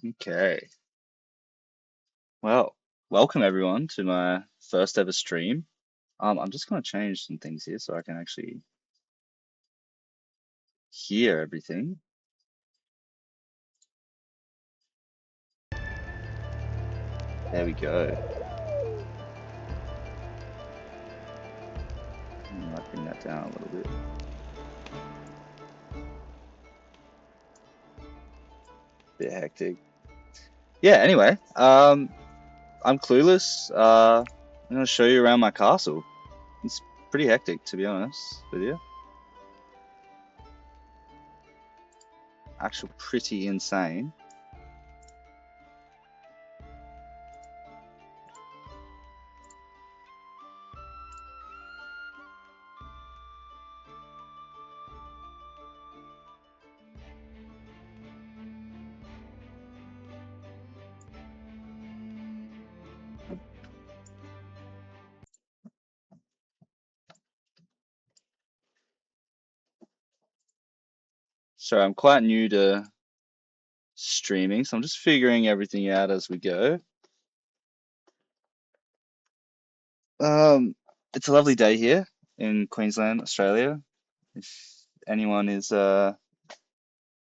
Okay. Well, welcome everyone to my first ever stream. I'm just going to change some things here so I can actually hear everything. There we go. I might bring that down a little bit. Bit hectic. Yeah, anyway, I'm clueless. I'm going to show you around my castle. It's pretty hectic, to be honest with you. Actually, pretty insane. So I'm quite new to streaming, so I'm just figuring everything out as we go. Um, it's a lovely day here in Queensland, Australia. If anyone is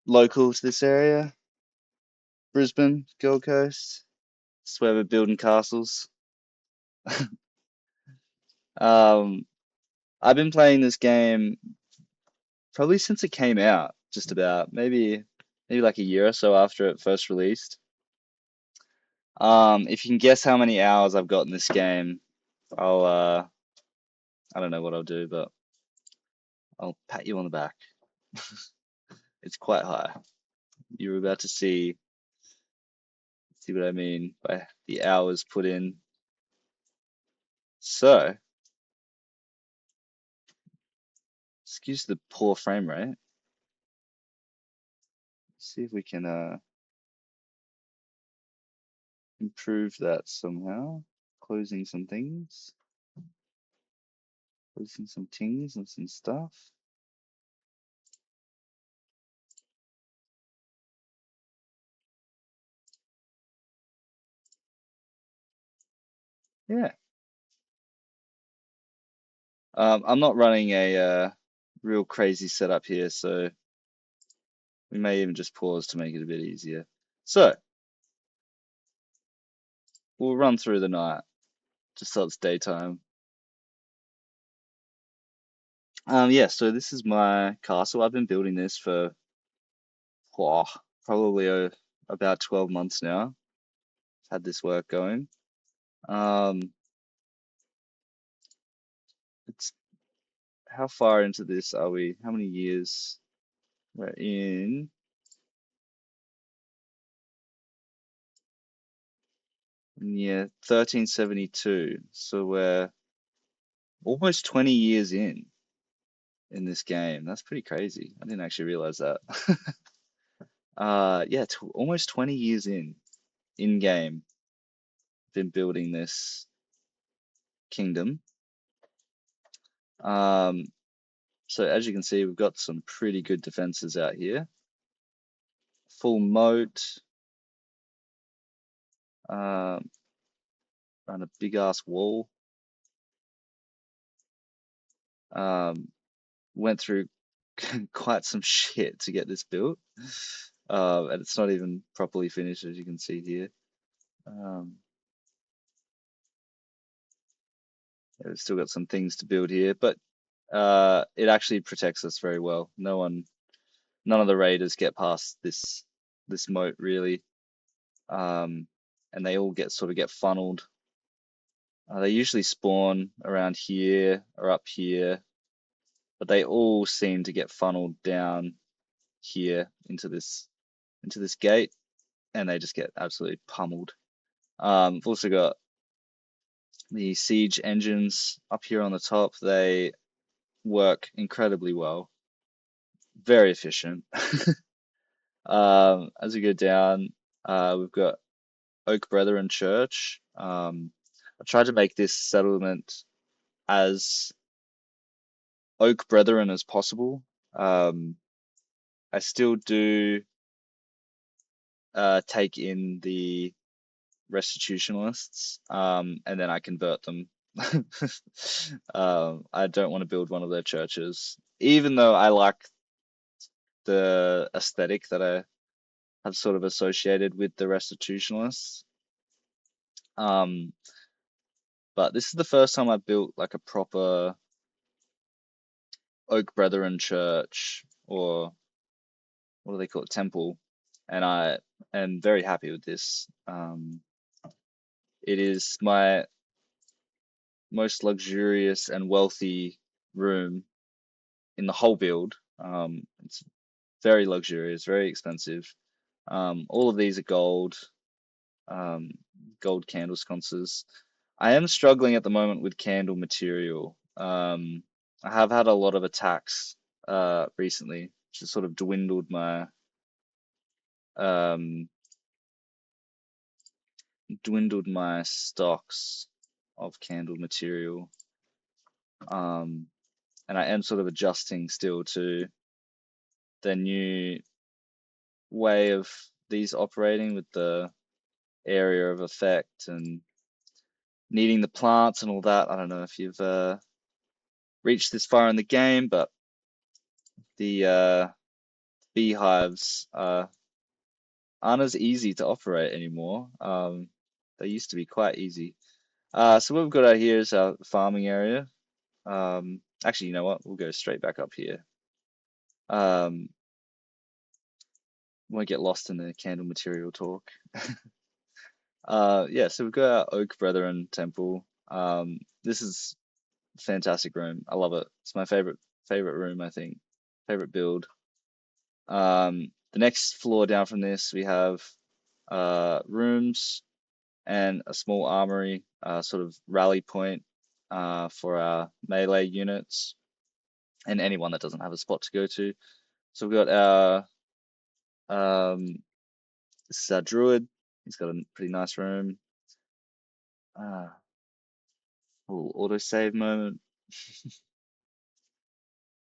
local to this area, Brisbane, Gold Coast, it's where we're building castles. Um, I've been playing this game probably since it came out, just about maybe like a year or so after it first released. If you can guess how many hours I've got in this game, I'll I don't know what I'll do, but I'll pat you on the back. It's quite high. You're about to see what I mean by the hours put in. So, excuse the poor frame rate. See if we can improve that somehow. Closing some things, closing some things and some stuff. Yeah. I'm not running a real crazy setup here, so we may even just pause to make it a bit easier. So, we'll run through the night, just so it's daytime. Yeah, so this is my castle. I've been building this for oh, probably about 12 months now. Had this work going. Um, it's how far into this are we? How many years? We're in yeah, 1372. So we're almost 20 years in this game. That's pretty crazy. I didn't actually realize that. Yeah, t almost 20 years in game. Been building this kingdom. Um, so as you can see, we've got some pretty good defenses out here. Full moat. Um, around a big ass wall. Um, went through quite some shit to get this built. And it's not even properly finished, as you can see here. Um, yeah, we've still got some things to build here, but it actually protects us very well. None of the raiders get past this moat really, and they all get funneled. They usually spawn around here or up here, but they all seem to get funneled down here into this gate, and they just get absolutely pummeled. We've also got the siege engines up here on the top. They work incredibly well, very efficient. As we go down, we've got Oak Brethren Church. I tried to make this settlement as Oak Brethren as possible. Um, I still do take in the restitutionalists, and then I convert them. I don't want to build one of their churches, even though I like the aesthetic that I have sort of associated with the restitutionalists. Um, but this is the first time I built like a proper Oak Brethren church, or what do they call it, temple, and I am very happy with this. It is my most luxurious and wealthy room in the whole build. It's very luxurious, very expensive. All of these are gold, um, gold candle sconces. I am struggling at the moment with candle material. I have had a lot of attacks recently, which has sort of um, dwindled my stocks of candle material. Um, and I am sort of adjusting still to the new way of these operating with the area of effect and needing the plants and all that. I don't know if you've reached this far in the game, but the beehives aren't as easy to operate anymore. They used to be quite easy. So what we've got out here is our farming area. Actually, you know what? We'll go straight back up here. Um, won't get lost in the candle material talk. Yeah, so we've got our Oak Brethren Temple. This is a fantastic room. I love it. It's my favorite room, I think. Favorite build. The next floor down from this, we have rooms and a small armory, sort of rally point for our melee units and anyone that doesn't have a spot to go to. So we've got our this is our druid. He's got a pretty nice room. Uh, little autosave moment.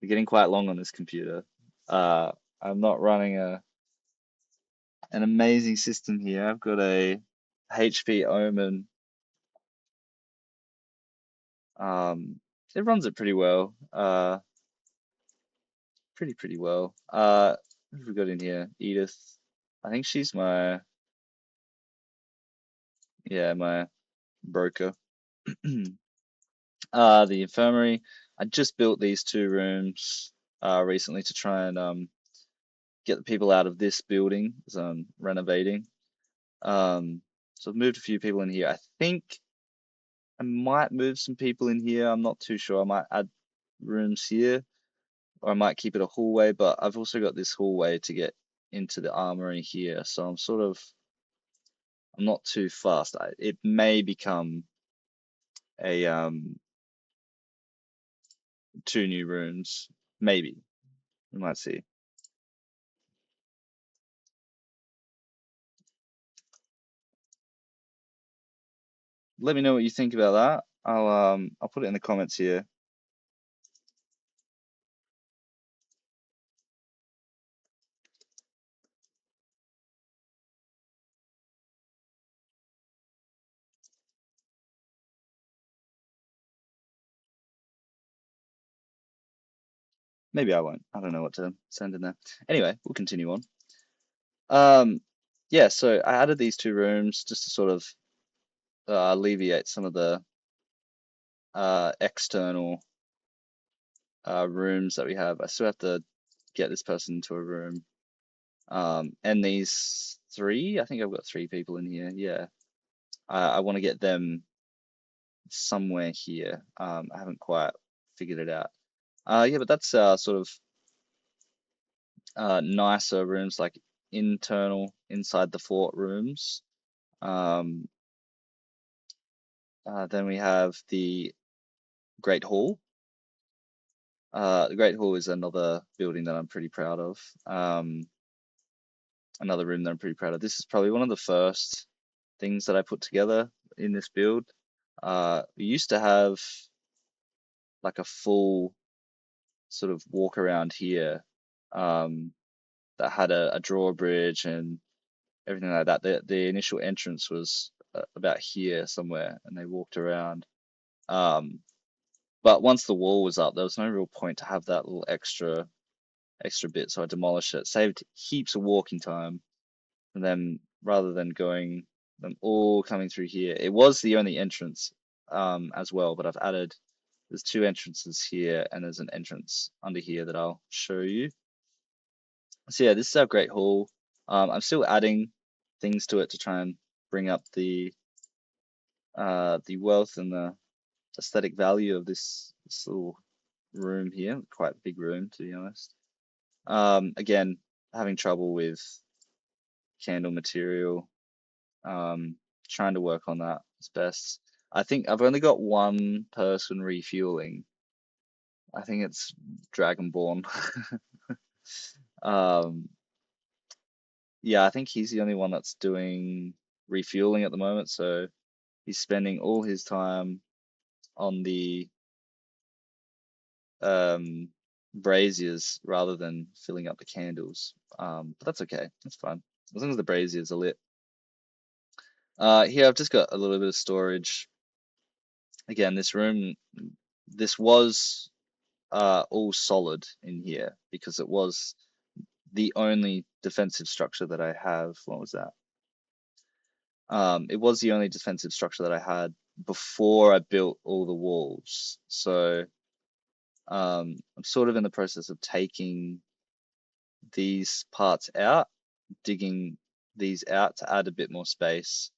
We're getting quite long on this computer. Uh, I'm not running an amazing system here. I've got a HP Omen. Um, it runs it pretty well. Pretty well. What have we got in here? Edith. I think she's my, yeah, my broker. The infirmary. I just built these two rooms recently to try and get the people out of this building as I'm renovating. So I've moved a few people in here. I think I might move some people in here. I'm not too sure. I might add rooms here, or I might keep it a hallway, but I've also got this hallway to get into the armory here. So I'm not too fast. It may become a two new rooms. Maybe. We might see. Let me know what you think about that. I'll put it in the comments here. Maybe I won't. I don't know what to send in there. Anyway, we'll continue on. Um, yeah, so I added these two rooms just to sort of alleviate some of the external rooms that we have. I still have to get this person into a room. And these three, I think I've got three people in here. Yeah, I want to get them somewhere here. I haven't quite figured it out. Yeah, but that's sort of nicer rooms, like internal inside the fort rooms. Um, then we have the Great Hall. The Great Hall is another building that I'm pretty proud of. Another room that I'm pretty proud of. This is probably one of the first things that I put together in this build. We used to have like a full sort of walk around here, that had a drawbridge and everything like that. The initial entrance was about here somewhere, and they walked around. Um, but once the wall was up, there was no real point to have that little extra bit, so I demolished it. Saved heaps of walking time, and then rather than going them all coming through here, it was the only entrance as well. But I've added there's two entrances here, and there's an entrance under here that I'll show you. So yeah, this is our Great Hall. I'm still adding things to it to try and bring up the wealth and the aesthetic value of this little room here. Quite a big room, to be honest. Again, having trouble with candle material. Trying to work on that as best. I think I've only got one person refueling. I think it's Dragonborn. Um, yeah, I think he's the only one that's doing refueling at the moment, so he's spending all his time on the um braziers rather than filling up the candles. But that's okay. That's fine. As long as the braziers are lit. Here I've just got a little bit of storage. Again, this room, this was all solid in here because it was the only defensive structure that I have. What was that? It was the only defensive structure that I had before I built all the walls. So I'm sort of in the process of taking these parts out, digging these out to add a bit more space.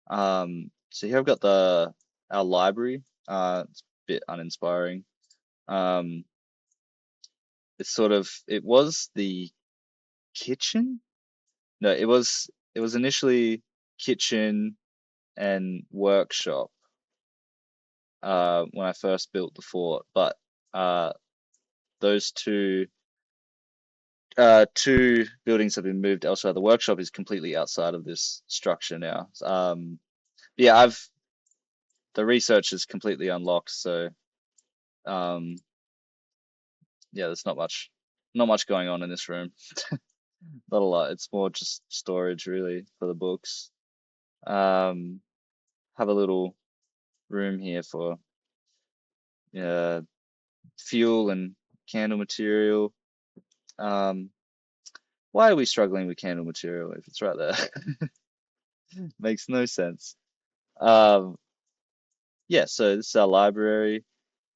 So here I've got the our library. It's a bit uninspiring. Um, it's sort of it was the kitchen. No, it was initially kitchen and workshop when I first built the fort, but uh, those two buildings have been moved elsewhere. The workshop is completely outside of this structure now. Yeah, I've the research is completely unlocked, so um, yeah, there's not much going on in this room. Not a lot. It's more just storage really for the books. Um, have a little room here for uh, fuel and candle material. Um, why are we struggling with candle material if it's right there? Makes no sense. Um, yeah, so this is our library.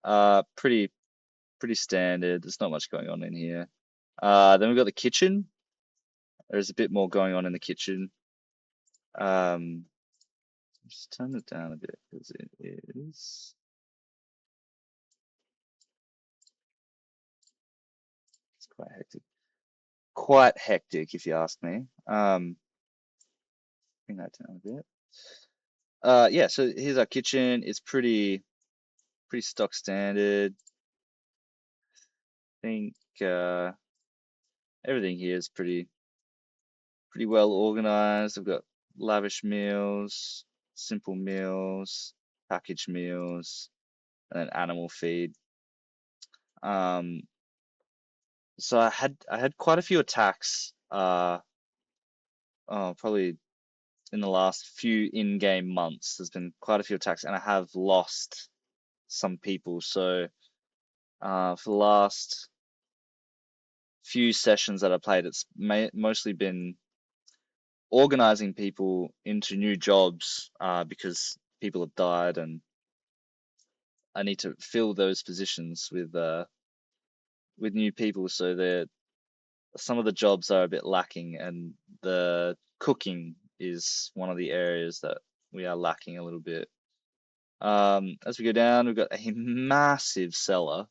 Pretty standard. There's not much going on in here. Then we've got the kitchen. There's a bit more going on in the kitchen. Um, just turn it down a bit because it is it's quite hectic. Quite hectic, if you ask me. Bring that down a bit. Yeah. So here's our kitchen. It's pretty stock standard. I think everything here is pretty well organized. I've got lavish meals, simple meals, packaged meals, and then animal feed. Um, so I had quite a few attacks. Probably in the last few in-game months, there's been quite a few attacks, and I have lost some people. So for the last few sessions that I played, it's mostly been organizing people into new jobs because people have died, and I need to fill those positions with new people. So some of the jobs are a bit lacking, and the cooking is one of the areas that we are lacking a little bit. As we go down, we've got a massive cellar,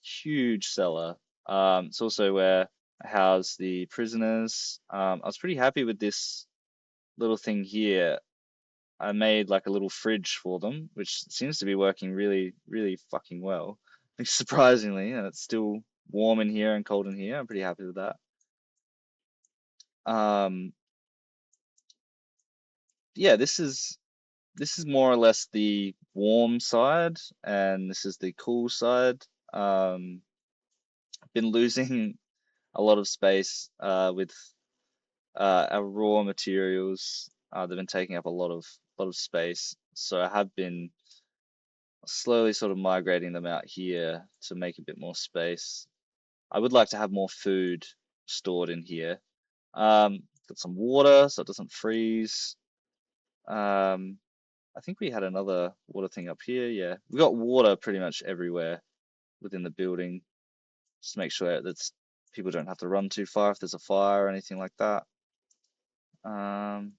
huge cellar. It's also where I house the prisoners. I was pretty happy with this little thing here. I made like a little fridge for them, which seems to be working really, really fucking well. Surprisingly, and it's still warm in here and cold in here. I'm pretty happy with that. Um, yeah, this is more or less the warm side, and this is the cool side. Been losing a lot of space with our raw materials, they've been taking up a lot of space. So I have been slowly sort of migrating them out here to make a bit more space. I would like to have more food stored in here. Got some water so it doesn't freeze. Um, I think we had another water thing up here. Yeah, we got water pretty much everywhere within the building. Just to make sure that people don't have to run too far if there's a fire or anything like that. Um,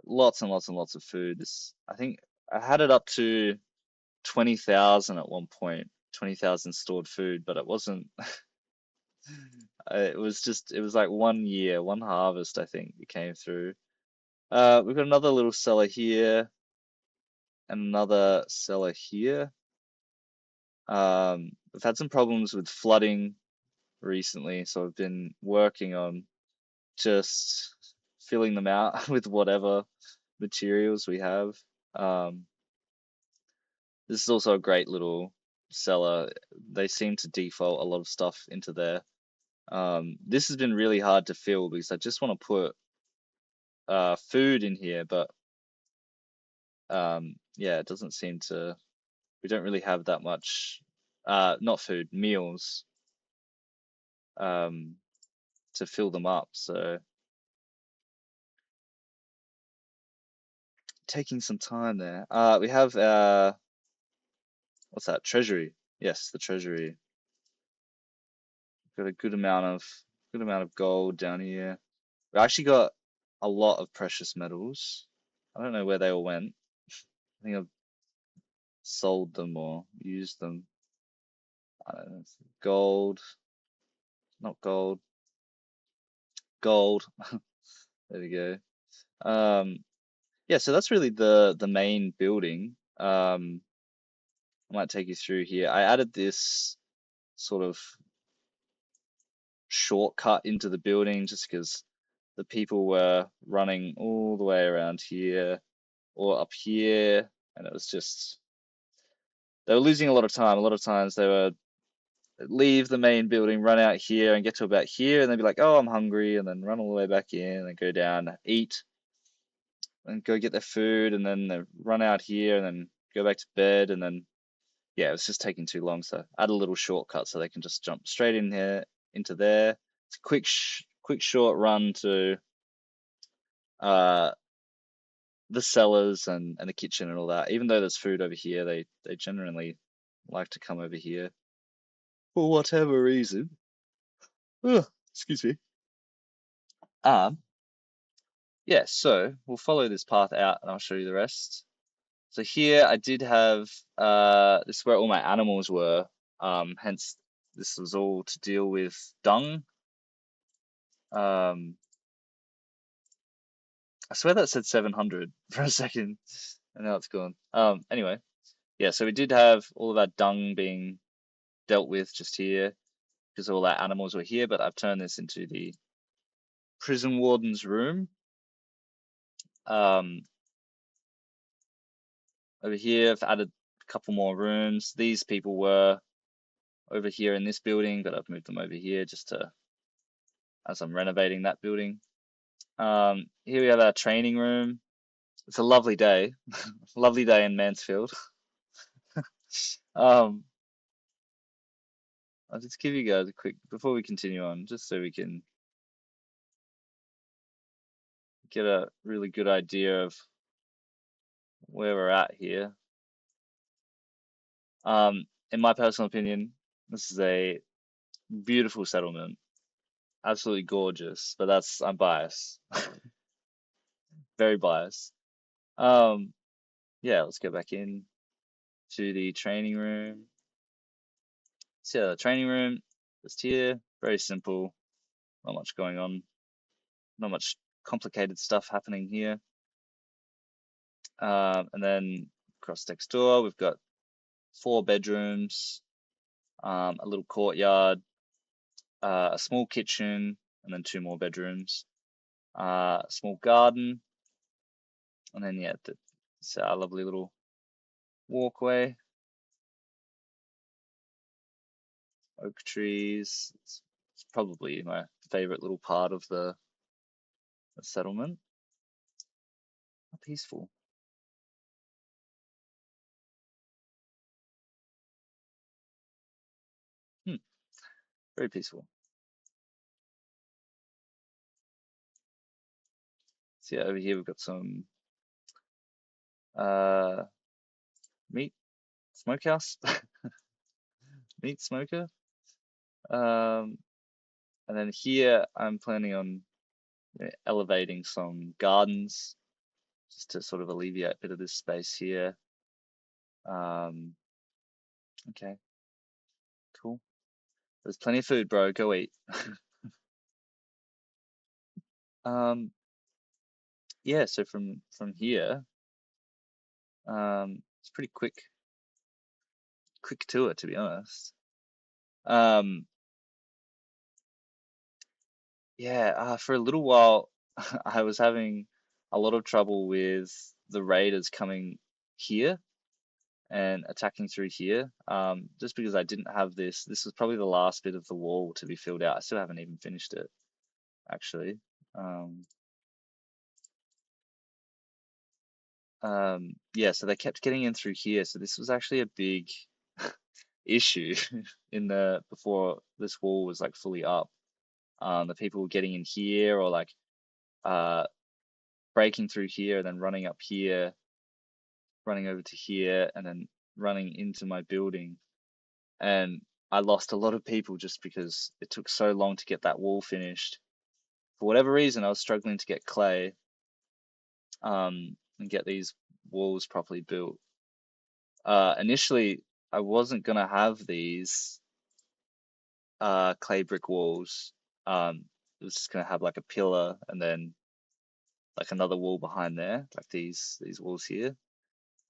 Lots and lots and lots of food. I think I had it up to 20,000 at one point, 20,000 stored food, but it wasn't. It was like 1 year, one harvest, I think, it came through. We've got another little cellar here and another cellar here. We've had some problems with flooding recently, so I've been working on just filling them out with whatever materials we have. Um, this is also a great little cellar. They seem to default a lot of stuff into there. This has been really hard to fill because I just want to put food in here, but yeah, it doesn't seem to. We don't really have that much, not food, meals, um, to fill them up. So taking some time there. We have what's that? Treasury. Yes, the treasury. Got a good amount of gold down here. We actually got a lot of precious metals. I don't know where they all went. I think I've sold them or used them. I don't know. Gold, not gold, gold. There we go. Yeah, so that's really the main building. I might take you through here. I added this sort of shortcut into the building just because the people were running all the way around here or up here, and it was just they were losing a lot of time. A lot of times they were leave the main building, run out here, and get to about here, and they'd be like, "Oh, I'm hungry," and then run all the way back in, and go down, eat, and go get their food, and then they run out here, and then go back to bed, and then yeah, it was just taking too long. So add a little shortcut so they can just jump straight in here into there. It's a quick short run to uh the cellars and the kitchen and all that. Even though there's food over here, they generally like to come over here for whatever reason. Ugh, excuse me. Um, yeah, so we'll follow this path out and I'll show you the rest. So here I did have this is where all my animals were. Hence this was all to deal with dung. Um, I swear that said 700 for a second, and now it's gone. Anyway, yeah, so we did have all of our dung being dealt with just here because all our animals were here, but I've turned this into the prison warden's room. Um, Over here, I've added a couple more rooms. These people were over here in this building, but I've moved them over here just to as I'm renovating that building. Here we have our training room. It's a lovely day, lovely day in Mansfield. Um, I'll just give you guys a quick before we continue on, just so we can get a really good idea of where we're at here. In my personal opinion, this is a beautiful settlement, absolutely gorgeous, but I'm biased, very biased. Um, yeah, let's go back in to the training room. So the training room, just here, very simple, not much going on, not much complicated stuff happening here. And then across next door, we've got 4 bedrooms, a little courtyard, a small kitchen, and then 2 more bedrooms, a small garden, and then yeah, it's our lovely little walkway, oak trees. It's probably my favorite little part of the settlement. How peaceful. Hmm, very peaceful. So yeah, over here we've got some uh meat smokehouse, meat smoker. Um, and then here I'm planning on elevating some gardens just to sort of alleviate a bit of this space here. Um, okay, cool. There's plenty of food, bro. Go eat. Um, yeah, so from here, it's pretty quick tour to be honest. Um, yeah, for a little while I was having a lot of trouble with the raiders coming here and attacking through here. Just because I didn't have this. This was probably the last bit of the wall to be filled out. I still haven't even finished it, actually. Um, yeah, so they kept getting in through here. So this was actually a big issue in the before this wall was like fully up. The people were getting in here or like uh breaking through here and then running up here, running over to here, and then running into my building. And I lost a lot of people just because it took so long to get that wall finished. For whatever reason, I was struggling to get clay, and get these walls properly built. Initially, I wasn't gonna have these clay brick walls. It was just gonna have like a pillar and then like another wall behind there, like these walls here.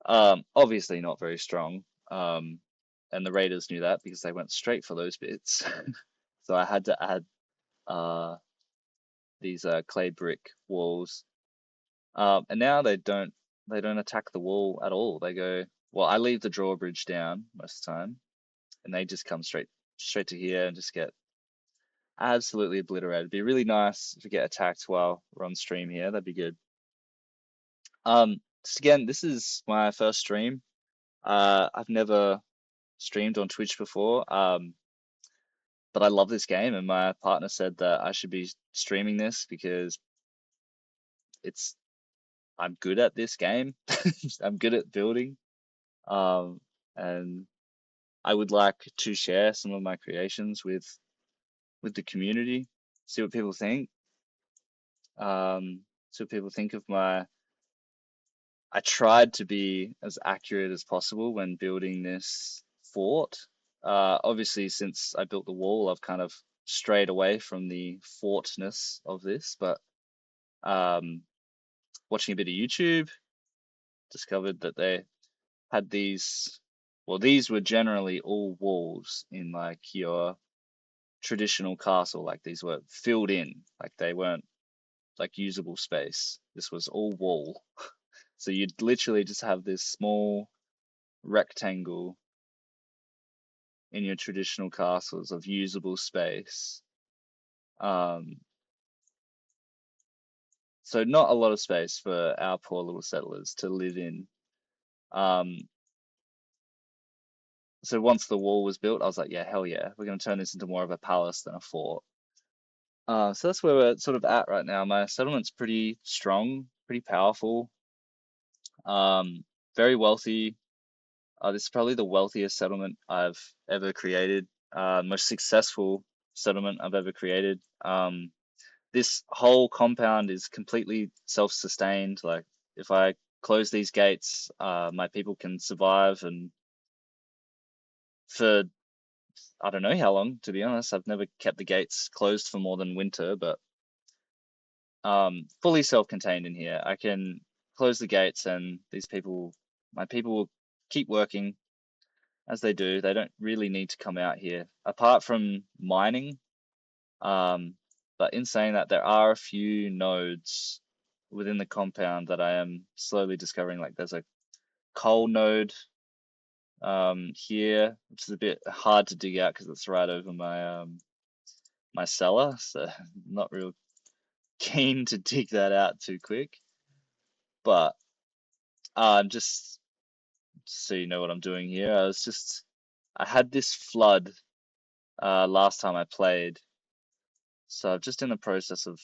Obviously not very strong. And the Raiders knew that because they went straight for those bits. So I had to add uh these clay brick walls. And now they don't attack the wall at all. They go, well, I leave the drawbridge down most of the time, and they just come straight to here and just get absolutely obliterated. It'd be really nice if we get attacked while we're on stream here. That'd be good. Just again, this is my first stream. I've never streamed on Twitch before. But I love this game, and my partner said that I should be streaming this because it's I'm good at this game. I'm good at building. Um, and I would like to share some of my creations with the community, see what people think. See what people think of my. I tried to be as accurate as possible when building this fort. Obviously, since I built the wall, I've kind of strayed away from the fortness of this, but um, watching a bit of YouTube, discovered that they had these. Well, these were generally all walls in like your traditional castle. Like these were filled in, like they weren't like usable space. This was all wall. So you'd literally just have this small rectangle in your traditional castles of usable space. Um, so not a lot of space for our poor little settlers to live in. Um, so once the wall was built, I was like, yeah, hell yeah, we're going to turn this into more of a palace than a fort. So that's where we're sort of at right now. My settlement's pretty strong, pretty powerful, um, very wealthy. This is probably the wealthiest settlement I've ever created, most successful settlement I've ever created. This whole compound is completely self-sustained. Like if I close these gates, my people can survive, and for I don't know how long, to be honest. I've never kept the gates closed for more than winter, but fully self-contained in here. I can close the gates, and my people will keep working as they do. They don't really need to come out here, apart from mining. Um, but in saying that, there are a few nodes within the compound that I am slowly discovering. Like there's a coal node here, which is a bit hard to dig out because it's right over my my cellar, so not real keen to dig that out too quick. But just so you know what I'm doing here, I had this flood last time I played, so I'm just in the process of,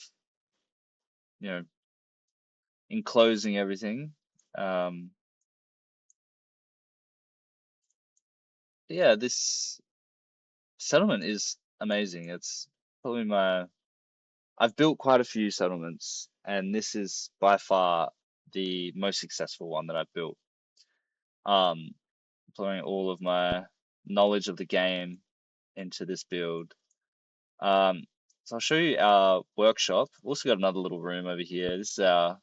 you know, enclosing everything. Yeah, this settlement is amazing. It's probably I've built quite a few settlements, and this is by far the most successful one that I've built. Um, Applying all of my knowledge of the game into this build. Um, so I'll show you our workshop. We've also got another little room over here. This is our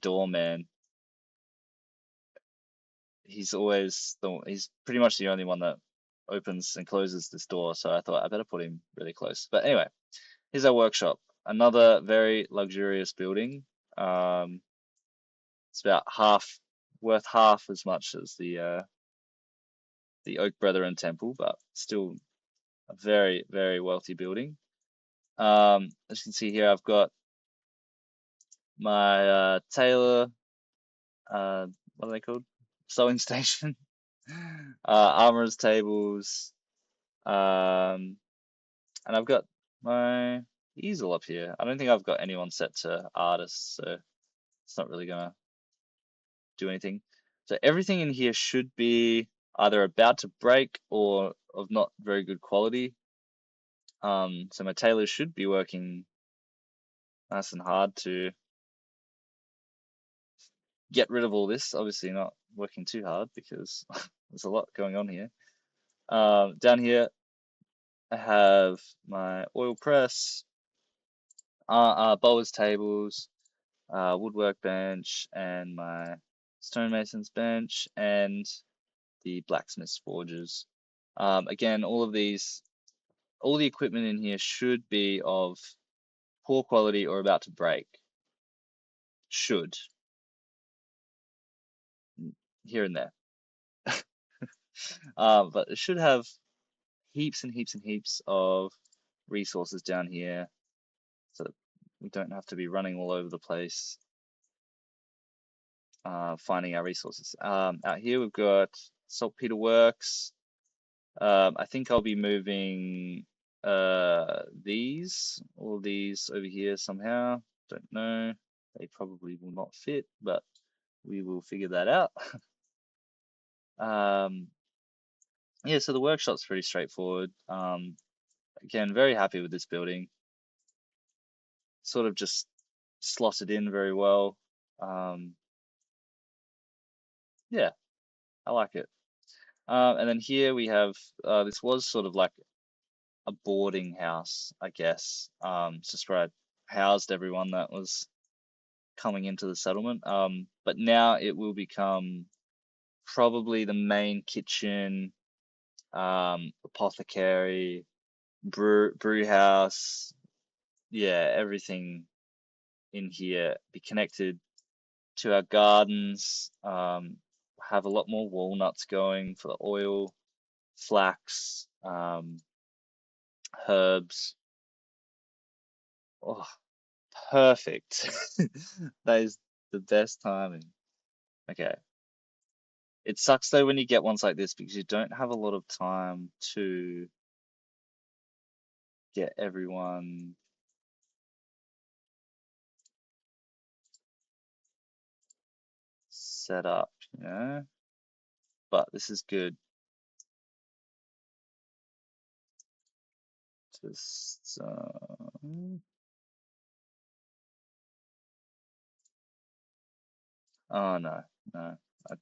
doorman. He's pretty much the only one that opens and closes this door, so I thought I better put him really close. But anyway, here's our workshop. Another very luxurious building. It's about worth half as much as the Oak Brethren Temple, but still a very, very wealthy building. As you can see here, I've got my tailor, what are they called? Sewing station, armorer's tables, and I've got my easel up here. I don't think I've got anyone set to artist, so it's not really gonna do anything. So everything in here should be either about to break or of not very good quality. So my tailor should be working nice and hard to get rid of all this. Obviously not working too hard because there's a lot going on here. Down here I have my oil press, bowler's tables, woodwork bench, and my stonemason's bench, and the blacksmith's forges. Again, all the equipment in here should be of poor quality or about to break. Should. Here and there. But it should have heaps and heaps and heaps of resources down here so that we don't have to be running all over the place finding our resources. Out here we've got saltpeter works. I think I'll be moving all of these over here somehow. Don't know. They probably will not fit, but we will figure that out. Yeah, so the workshop's pretty straightforward. Again, very happy with this building. Sort of just slotted in very well. Yeah, I like it. And then here we have this was sort of like a boarding house, I guess. It's just where I housed everyone that was coming into the settlement. But now it will become probably the main kitchen, apothecary, brew house. Yeah, everything in here be connected to our gardens. Have a lot more walnuts going for the oil, flax, herbs. Oh, perfect. That is the best timing. Okay. It sucks though when you get ones like this because you don't have a lot of time to get everyone set up, you know? But this is good. Just, oh no, no. I,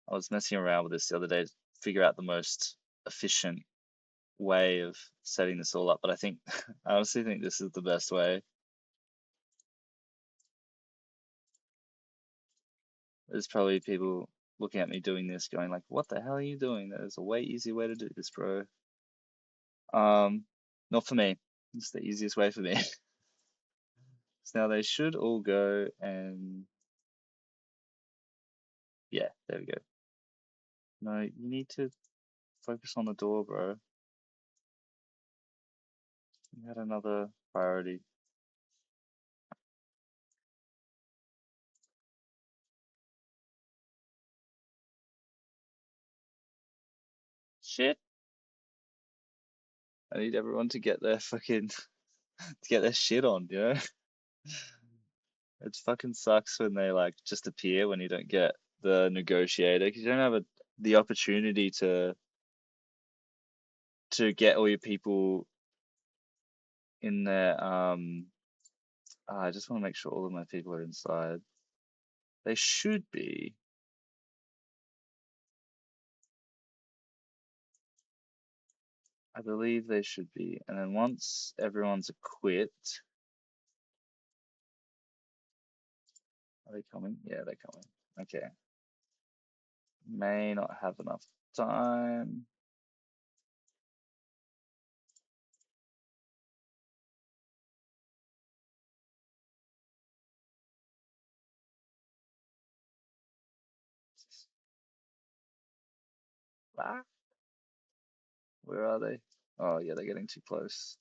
I was messing around with this the other day to figure out the most efficient way of setting this all up, but I think I honestly think this is the best way. There's probably people looking at me doing this going like, what the hell are you doing? There's a way easier way to do this, bro. Not for me. It's the easiest way for me. So now they should all go and yeah, there we go. No, you need to focus on the door, bro. You had another priority. Shit. I need everyone to get their fucking to get their shit on, you know? It fucking sucks when they like just appear when you don't get the negotiator because you don't have the opportunity to get all your people in there. I just want to make sure all of my people are inside. They should be. I believe they should be. And then once everyone's equipped, are they coming? Yeah, they're coming. Okay. May not have enough time. Ah, where are they? Oh yeah, they're getting too close.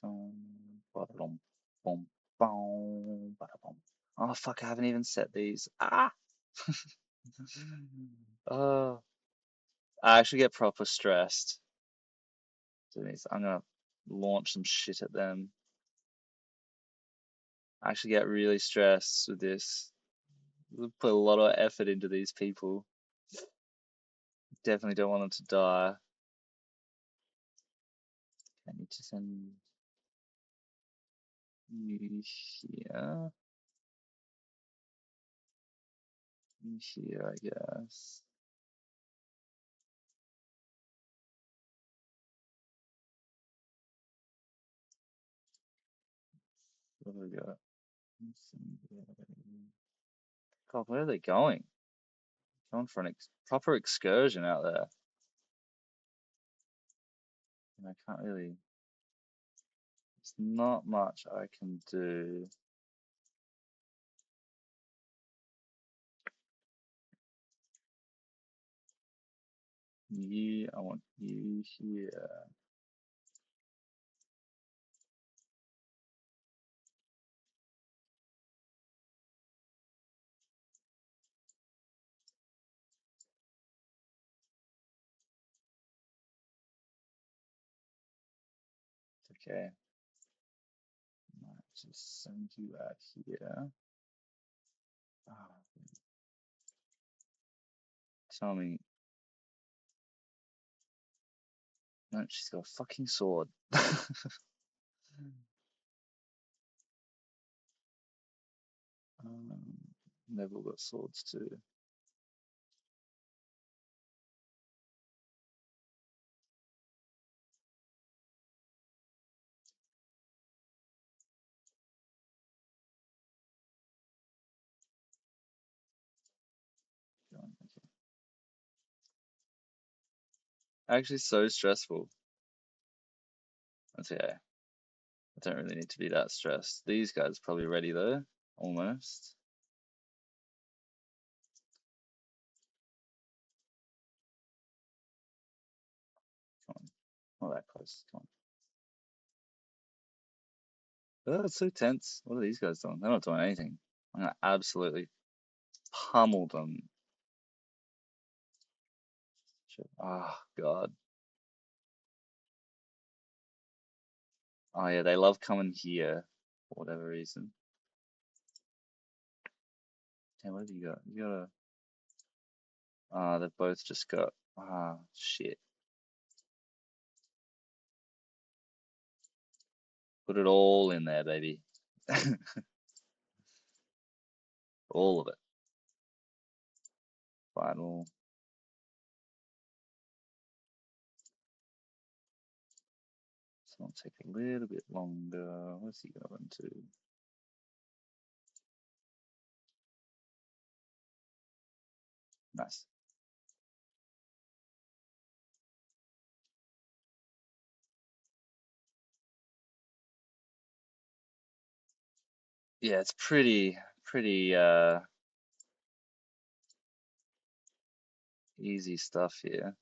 Ba-da-dum, bum, bum, ba-da-bum. Oh fuck, I haven't even set these. Ah! Oh, I actually get proper stressed. I'm gonna launch some shit at them. I actually get really stressed with this. Put a lot of effort into these people. Definitely don't want them to die. I need to send you here. You here, I guess. What do we got? God, where are they going? Going for an proper excursion out there. And I can't really. There's not much I can do. I want you here. Okay. Might just send you out here. Oh, tell me. No, she's got a fucking sword. Um, they've all got swords too. Okay. Actually, so stressful. That's okay. I don't really need to be that stressed. These guys are probably ready though, almost. Come on, not that close. Come on. Oh, it's so tense. What are these guys doing? They're not doing anything. I'm gonna absolutely pummel them. Oh God. Oh yeah, they love coming here for whatever reason. Hey, what have you got? You got a. Ah, they've both just got. Ah, shit. Put it all in there, baby. All of it. Final. It's gonna take a little bit longer. What's he gonna run to? Nice. Yeah, it's pretty easy stuff here.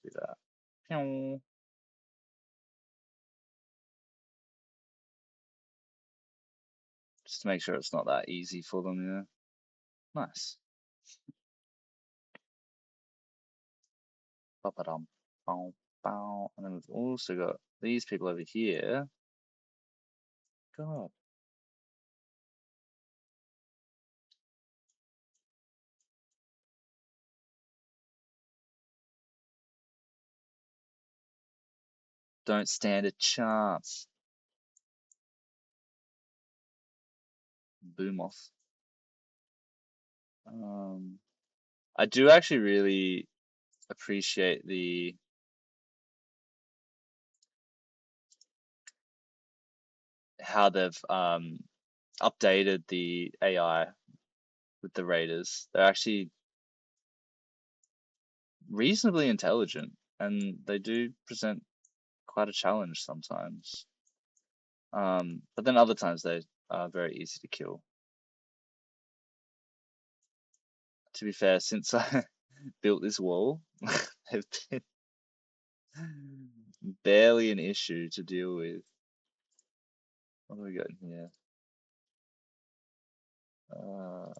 Do that. Pew. Just to make sure it's not that easy for them, yeah. Nice. Ba-ba-dum. Bow, bow. And then we've also got these people over here. God. Don't stand a chance. Boom off. I do actually really appreciate how they've updated the AI with the raiders. They're actually reasonably intelligent, and they do present quite a challenge sometimes. But then other times they are very easy to kill. To be fair, since I built this wall, they've been barely an issue to deal with. What do we got in here? Uh,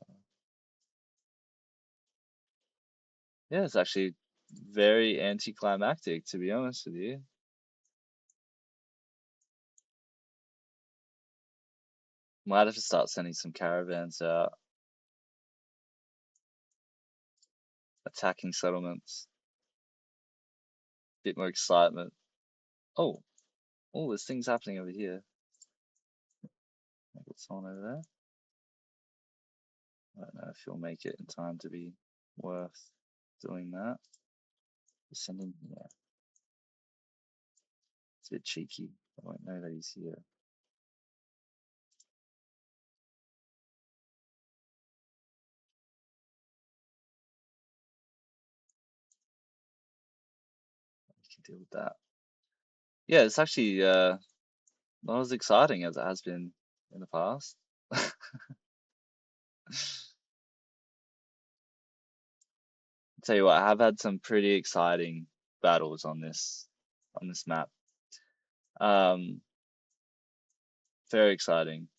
yeah, it's actually very anticlimactic, to be honest with you. Might have to start sending some caravans out, attacking settlements. Bit more excitement. Oh, oh, there's things happening over here. I've got someone over there. I don't know if you'll make it in time to be worth doing that. Just sending, yeah, it's a bit cheeky. I won't know that he's here. You can deal with that. Yeah, it's actually not as exciting as it has been in the past. Tell you what, I have had some pretty exciting battles on this map. Um, very exciting.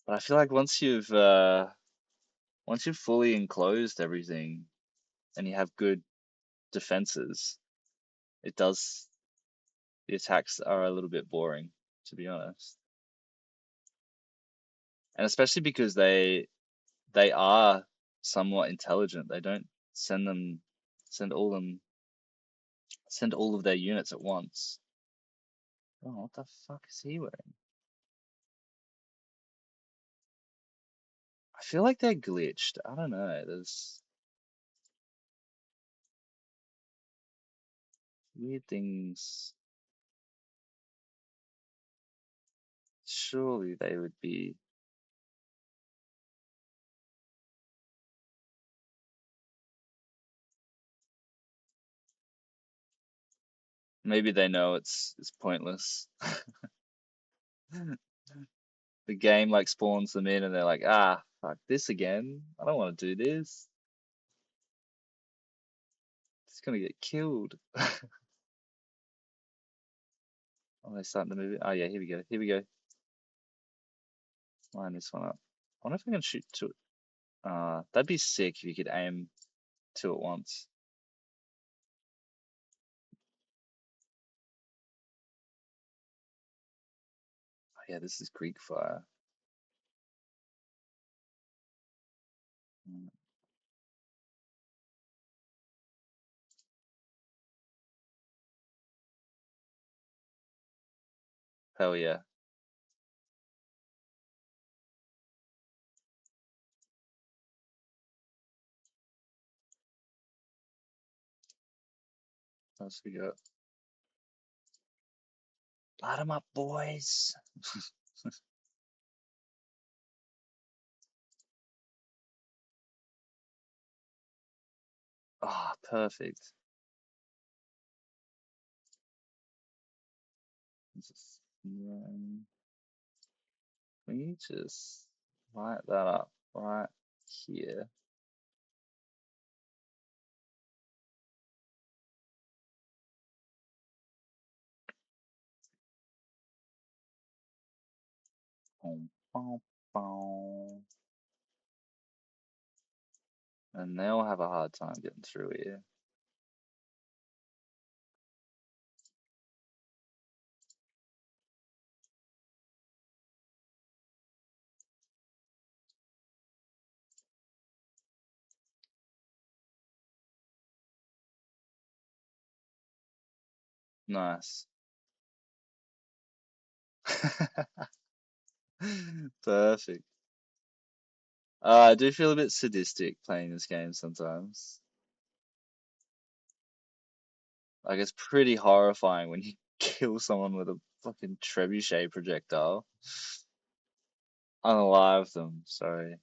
But I feel like once you've fully enclosed everything and you have good defenses, it does the attacks are a little bit boring, to be honest. And especially because they are somewhat intelligent. They don't send them send all them send all of their units at once. Oh, what the fuck is he wearing? I feel like they're glitched. I don't know. There's weird things. Surely they would be. Maybe they know it's pointless. The game like spawns them in and they're like, ah, fuck this again. I don't want to do this. It's gonna get killed. Oh, they're starting to move it. Oh yeah, here we go. Here we go. Line this one up. I wonder if I can shoot two. That'd be sick if you could aim two at once. Oh, yeah, this is Greek fire. Mm, hell yeah. What else we got? Light 'em up, boys. Ah, perfect. Just, we just light that up right here. Boom, boom, boom. And they'll have a hard time getting through here. Nice. Perfect. I do feel a bit sadistic playing this game sometimes. Like it's pretty horrifying when you kill someone with a fucking trebuchet projectile. Unalive them, sorry.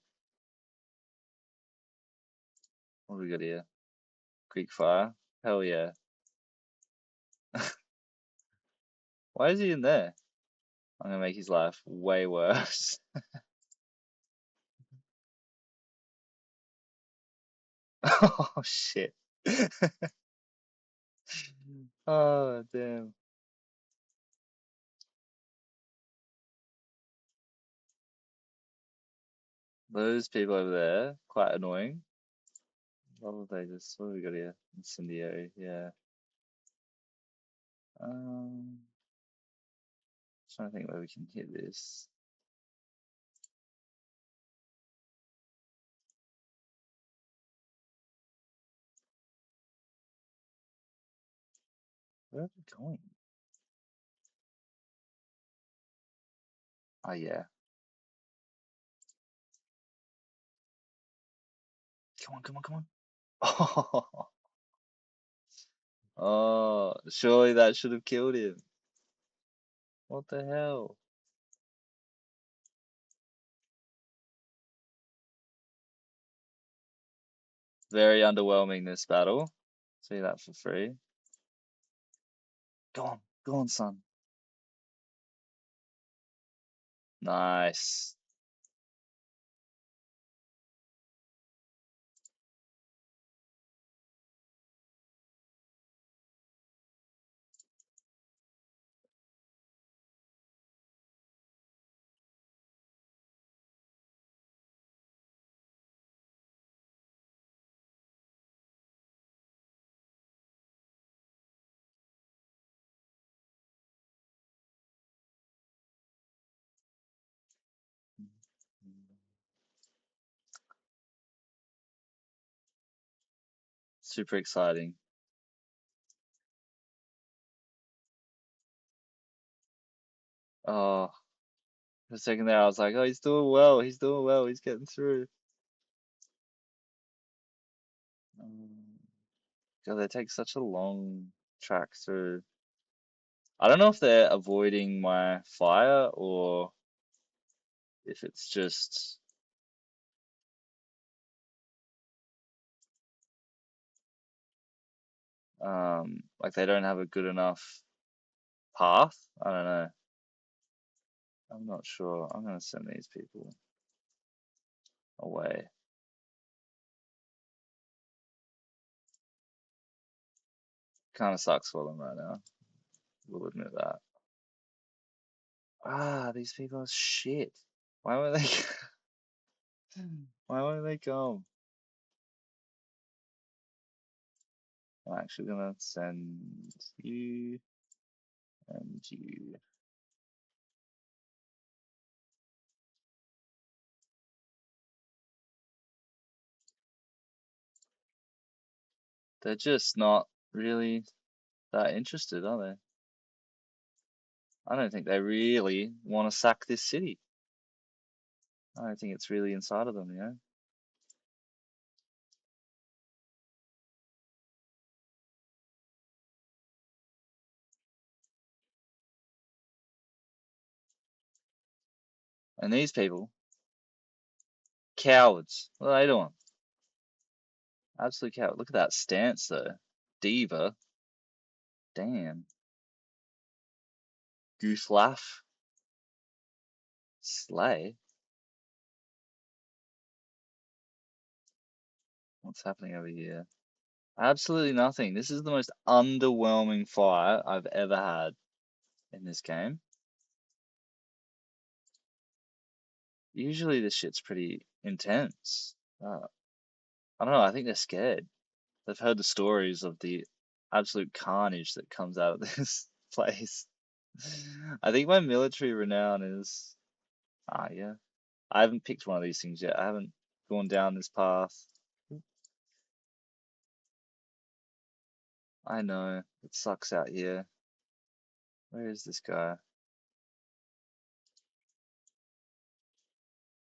What do we got here? Greek fire? Hell yeah. Why is he in there? I'm gonna make his life way worse. Oh shit. Oh damn. Those people over there, quite annoying. What have they just, what have we got here? Incendiary, yeah. Um, Trying to think where we can hit this. Where are we going? Oh yeah. Come on, come on, come on. Oh, oh, surely that should have killed him. What the hell? Very underwhelming this battle. See that for free. Go on, son. Nice. Super exciting. Oh, for a second there, I was like, oh, he's doing well. He's doing well. He's getting through. Um, God, they take such a long track through. I don't know if they're avoiding my fire or if it's just like they don't have a good enough path. I don't know. I'm not sure. I'm gonna send these people away. Kind of sucks for them right now. We'll admit that. Ah, these people are shit. Why won't they? Why won't they come? I'm actually gonna send you and you. They're just not really that interested, are they? I don't think they really want to sack this city. I don't think it's really inside of them, you know? And these people, cowards. What are they doing? Absolute coward. Look at that stance, though. Diva. Damn. Goose laugh. Slay. What's happening over here? Absolutely nothing. This is the most underwhelming fight I've ever had in this game. Usually this shit's pretty intense. I don't know, I think they're scared. They've heard the stories of the absolute carnage that comes out of this place. I think my military renown is, yeah. I haven't picked one of these things yet. I haven't gone down this path. I know, it sucks out here. Where is this guy?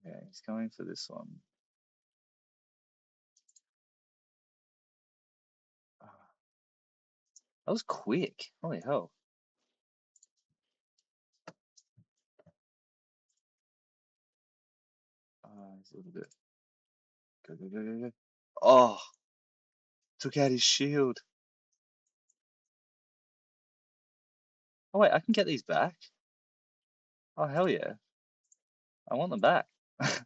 Yeah, he's going for this one. Ah, that was quick. Holy hell. He's a little bit. Go, go, go, go, go. Oh, took out his shield. Oh, wait, I can get these back. Oh, hell yeah. I want them back. I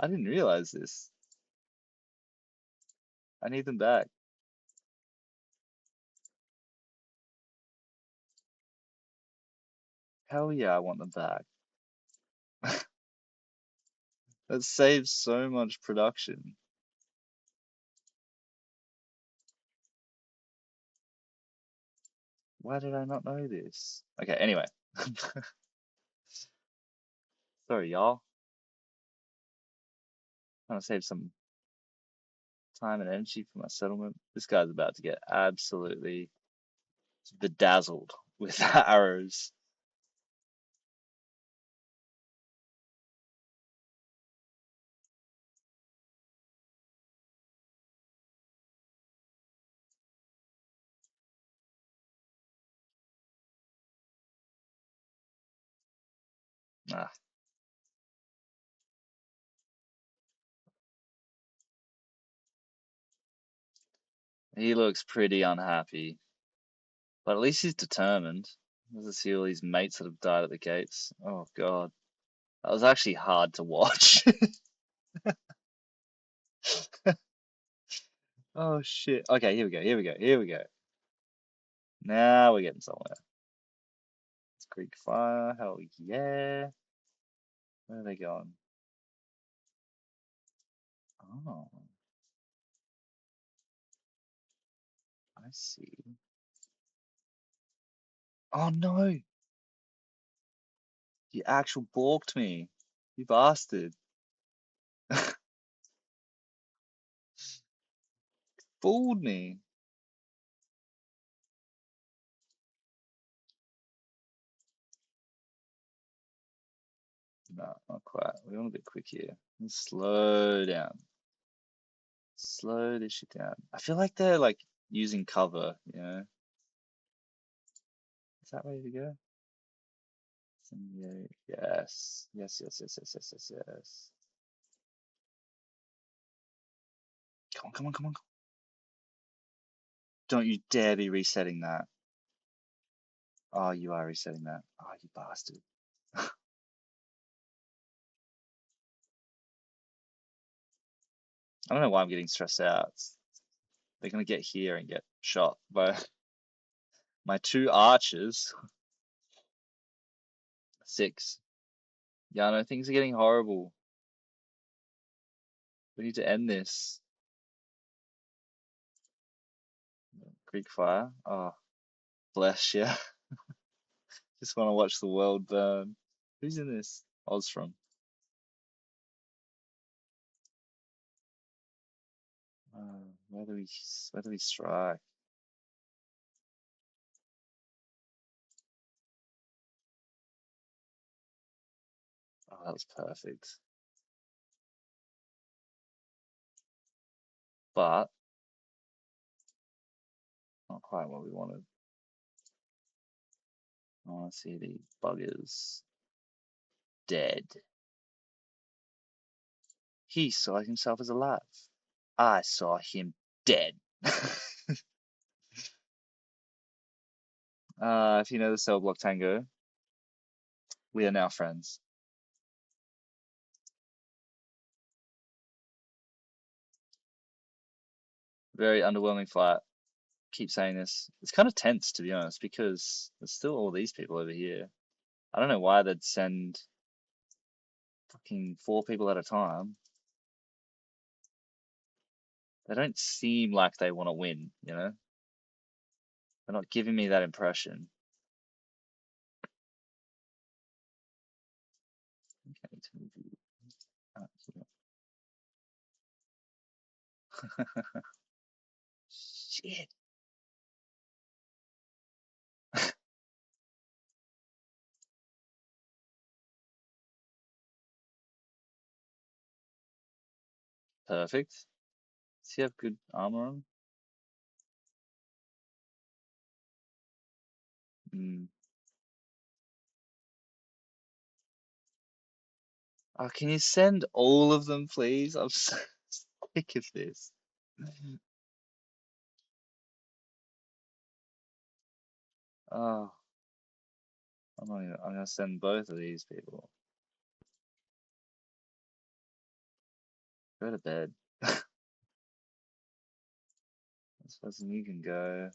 didn't realize this. I need them back. Hell yeah, I want them back. That saves so much production. Why did I not know this? Okay, anyway. Sorry, y'all. Trying to save some time and energy for my settlement. This guy's about to get absolutely bedazzled with arrows. Ah, he looks pretty unhappy, but at least he's determined. Let's see all these mates that have died at the gates. Oh God, that was actually hard to watch. Oh shit. Okay, here we go. Here we go. Here we go. Now we're getting somewhere. It's Greek fire. Hell yeah. Where are they going? Oh, I see. Oh no, you actual balked me. You bastard. Fooled me. No, not quite. We're going a bit quick here. Let's slow down. Slow this shit down. I feel like they're like using cover, you know? Is that ready to go? Yeah, yes. Yes, yes, yes, yes, yes, yes, yes. Come on, come on, come on. Don't you dare be resetting that. Oh, you are resetting that. Oh, you bastard. I don't know why I'm getting stressed out. They're gonna get here and get shot by my two archers. Six. Yeah, no, things are getting horrible. We need to end this. Greek fire. Oh, bless you. Just want to watch the world burn. Who's in this? Osram. Where do we strike? Oh, that was perfect. But not quite what we wanted. I want to see the buggers dead. He saw himself as alive. I saw him dead. If you know the cell block tango, we are now friends. Very underwhelming fight. Keep saying this. It's kind of tense, to be honest, because there's still all these people over here. I don't know why they'd send fucking four people at a time. They don't seem like they want to win, you know? They're not giving me that impression. Okay, Shit. Perfect. Does he have good armor on? Mm. Oh, can you send all of them, please? I'm so sick of this. Oh, I'm gonna send both of these people. Go to bed. This person you can go.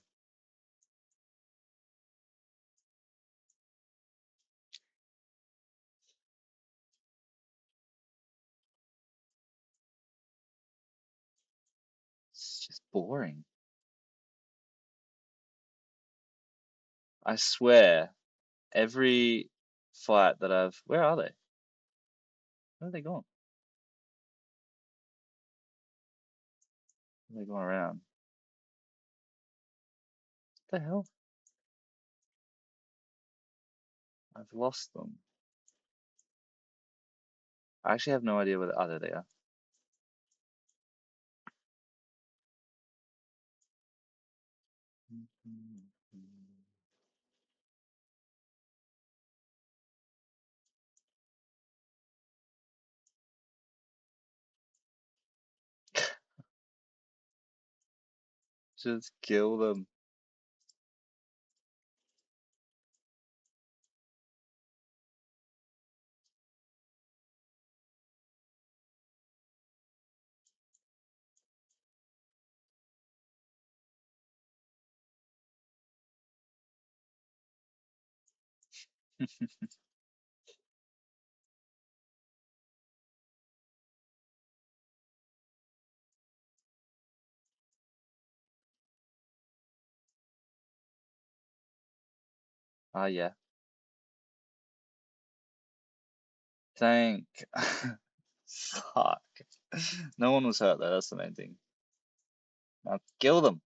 It's just boring. I swear, every fight that where are they? Where are they gone? Where are they going around? What the hell? I've lost them. I actually have no idea where there they are. Just kill them. Ah, yeah. Thank. Fuck. No one was hurt though. That's the main thing. Now kill them.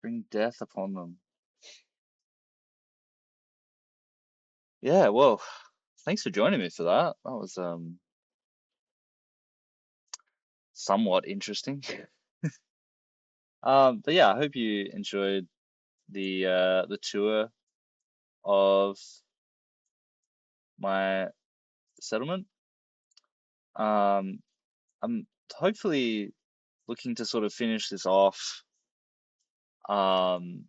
Bring death upon them. Yeah. Well, thanks for joining me for that. That was somewhat interesting. But yeah, I hope you enjoyed the tour of my settlement. Um, I'm hopefully looking to sort of finish this off. Um,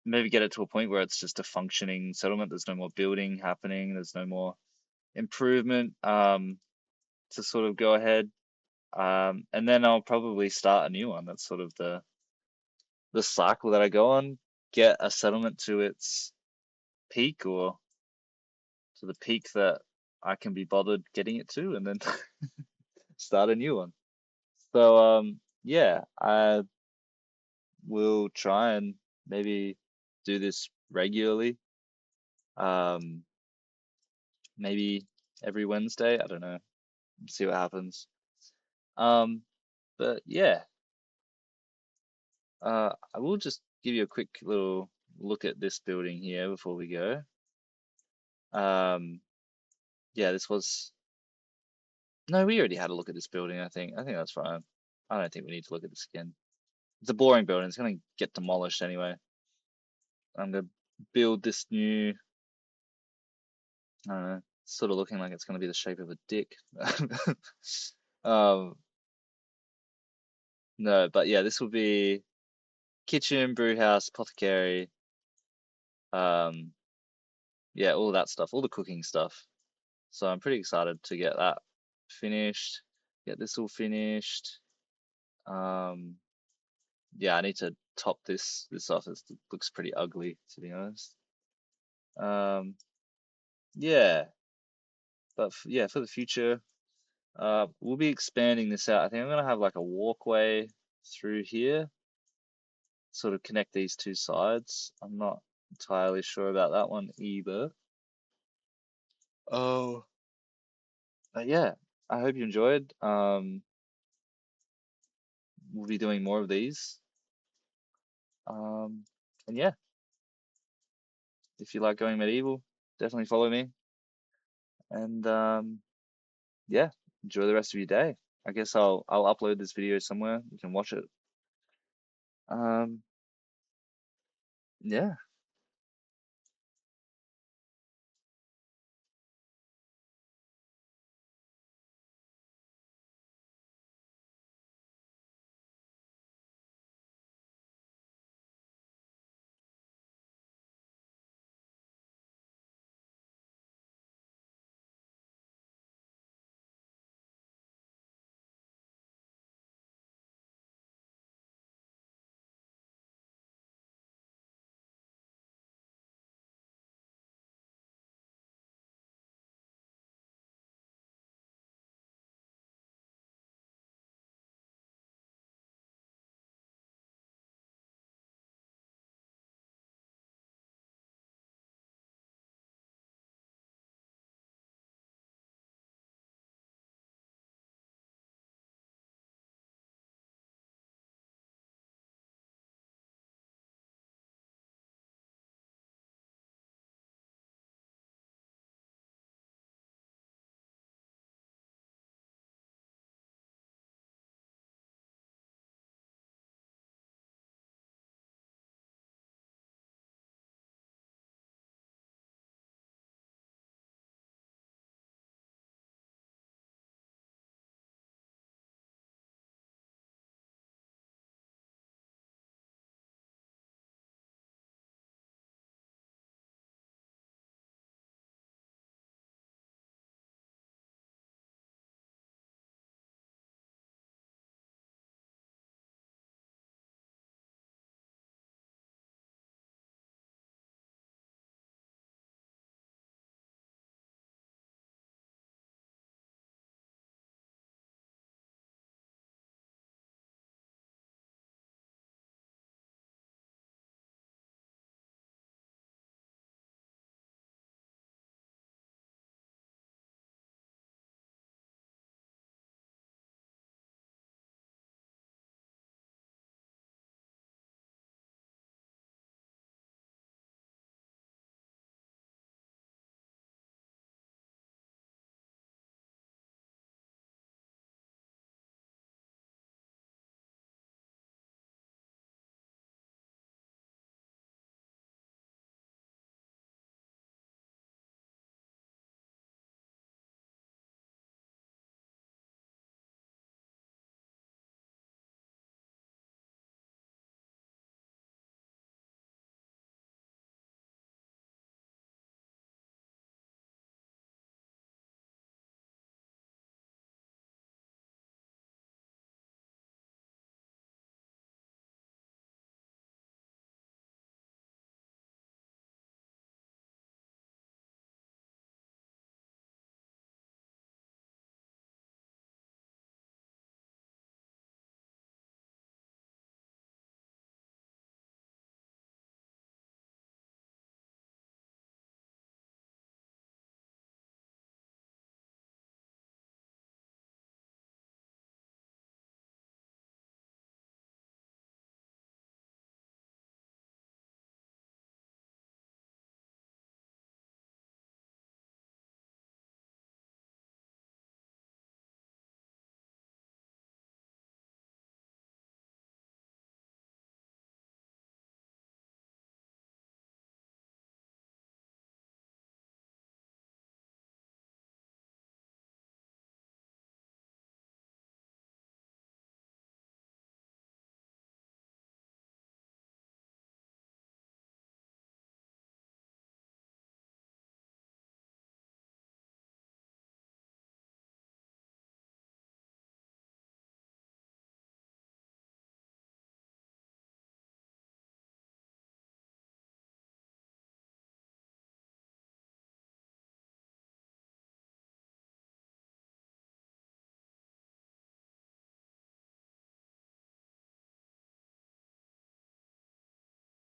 maybe get it to a point where it's just a functioning settlement. There's no more building happening. There's no more improvement to sort of go ahead. And then I'll probably start a new one. That's sort of the cycle that I go on. Get a settlement to its peak or to the peak that I can be bothered getting it to, and then start a new one. So yeah, I will try and maybe do this regularly. Um, maybe every Wednesday. I don't know. See what happens. Um, but yeah, I will just give you a quick little look at this building here before we go. Um, yeah, this was no, we already had a look at this building. I think that's fine. I don't think we need to look at this again. It's a boring building. It's gonna get demolished anyway. I'm gonna build this new. I don't know. Sort of looking like it's gonna be the shape of a dick. Um, no, but yeah, this will be kitchen, brew house, apothecary. Um, yeah, all that stuff, all the cooking stuff. So I'm pretty excited to get that finished, get this all finished. Um, yeah, I need to top this off. It looks pretty ugly, to be honest. Um, yeah, but yeah, for the future, we'll be expanding this out. I think I'm gonna have like a walkway through here, sort of connect these two sides. I'm not entirely sure about that one either. Oh, but yeah, I hope you enjoyed. We'll be doing more of these. Um, and yeah, if you like going medieval, definitely follow me. And yeah, enjoy the rest of your day. I guess I'll upload this video somewhere. You can watch it. Um, yeah.